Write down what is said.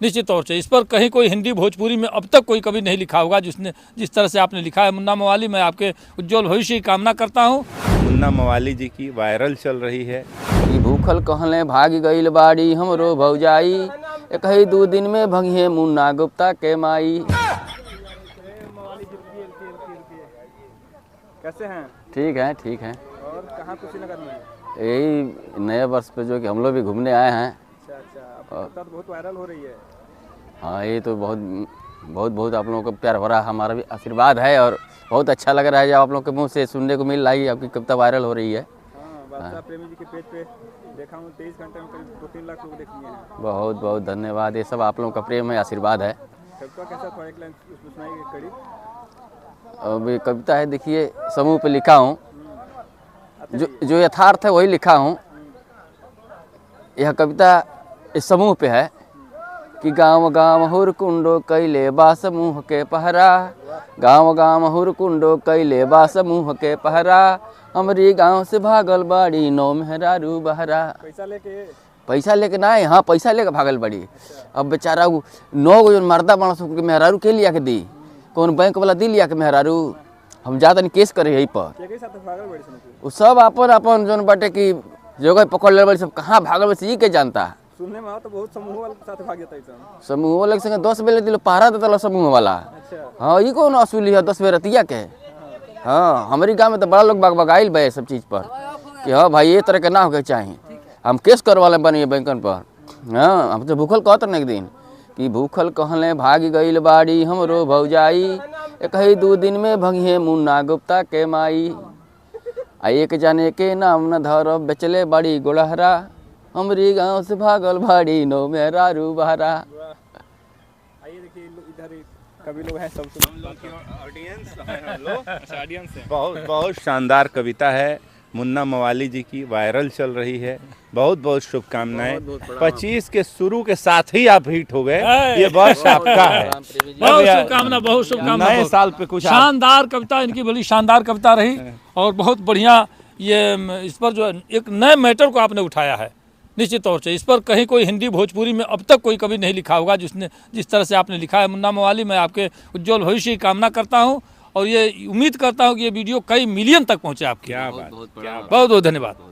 निश्चित तौर से इस पर कहीं कोई हिंदी भोजपुरी में अब तक कोई कभी नहीं लिखा होगा जिस तरह से आपने लिखा है। मुन्ना मवाली, मैं आपके उज्जवल भविष्य की कामना करता हूँ। मुन्ना मवाली जी की वायरल चल रही है। भूखल कहले भाग गईल बाड़ी हमरो भौजाई, एक ही 2 दिन में भगिए मुन्ना गुप्ता के माई। कैसे हैं? ठीक है, ठीक है। और कहाँ कुशीनगर में? यही नए वर्ष पे जो कि हम लोग भी घूमने आए हैं। अच्छा, आपका तो बहुत वायरल हो रही है। हाँ, ये तो बहुत आप लोगों का प्यार भरा हमारा भी आशीर्वाद है और बहुत अच्छा लग रहा है जब आप लोगों के मुंह से सुनने को मिल रही है आपकी कविता वायरल हो रही है। हाँ, बादशाह प्रेमी जी के पेज पे देखा हूँ 23 घंटे में करीब 2-3 लाख लोग देख लिए हैं। बहुत धन्यवाद। ये सब आप लोगों का प्रेम है, आशीर्वाद है। कविता कैसा था? एक लाइन उसमें सुनाइए कड़ी। अब कविता है, देखिए समूह पे लिखा हूँ, जो यथार्थ है वही लिखा हूँ। यह कविता इस समूह पे है कि गाँव गाँव हुरकुंडो कैले बा समूह के पहरा, गाँव गाँव हुरकुंडो कैले बा समूह के पहरा, हमरी गाँव से भागल बाड़ी नौ मेहरारू बहरा। पैसा लेके ना है, हाँ पैसा लेके भागल बाड़ी। अब बेचारा 9 गो मर्दा बना सबके मेहरारू के लिया के दी, कौन बैंक वाला दी लिया के मेहरारू। हम जाता नहीं केस करे यही पर। वो सब अपन जोन बाटे की जगह पकड़ ले, सब कहाँ भागल बस ये के जानता। सुनने में तो बहुत समूह वाले के साथ भाग जाता है। समूह वाले के संगे 10 बेले दिलो पहरा देता समूह वाला। अच्छा। हाँ, ये कौन असूली है 10 बेर रतिया के। हाँ, हमारी गाँव में तो बड़ा लोग बगाइल बे सब चीज़ पर कि हाँ भाई ये तरह के ना होके चाहिए। हम केस करवा ले बनिए बैंकन पर। हाँ, हम तो भूखल कहते न एक दिन कि भूखल कहले भाग गईल बाड़ी हमरो भौजाई, एक ही 2 दिन में भगिए मुन्ना गुप्ता के माई। आ एक जाने के नाम न धरब बेचले बड़ी गोड़हरा, हमरी गांव से भागल भाड़ी नौ मेहरारू बहरा। आइए देखिए इधर कवि लोग हैं, सब ऑडियंस है। बहुत शानदार कविता है। मुन्ना मवाली जी की वायरल चल रही है। बहुत शुभकामनाएं। 25 के शुरू के साथ ही आप हिट हो गए, ये वर्ष आपका है। बहुत शुभकामना। नए साल पे कुछ शानदार कविता, इनकी बड़ी शानदार कविता रही और बहुत बढ़िया। ये इस पर जो एक नए मैटर को आपने उठाया है, निश्चित तौर से इस पर कहीं कोई हिंदी भोजपुरी में अब तक कोई कभी नहीं लिखा होगा जिस तरह से आपने लिखा है। मुन्ना मवाली, मैं आपके उज्जवल भविष्य की कामना करता हूँ और ये उम्मीद करता हूँ कि ये वीडियो कई मिलियन तक पहुँचे आपके। क्या बात। बहुत धन्यवाद।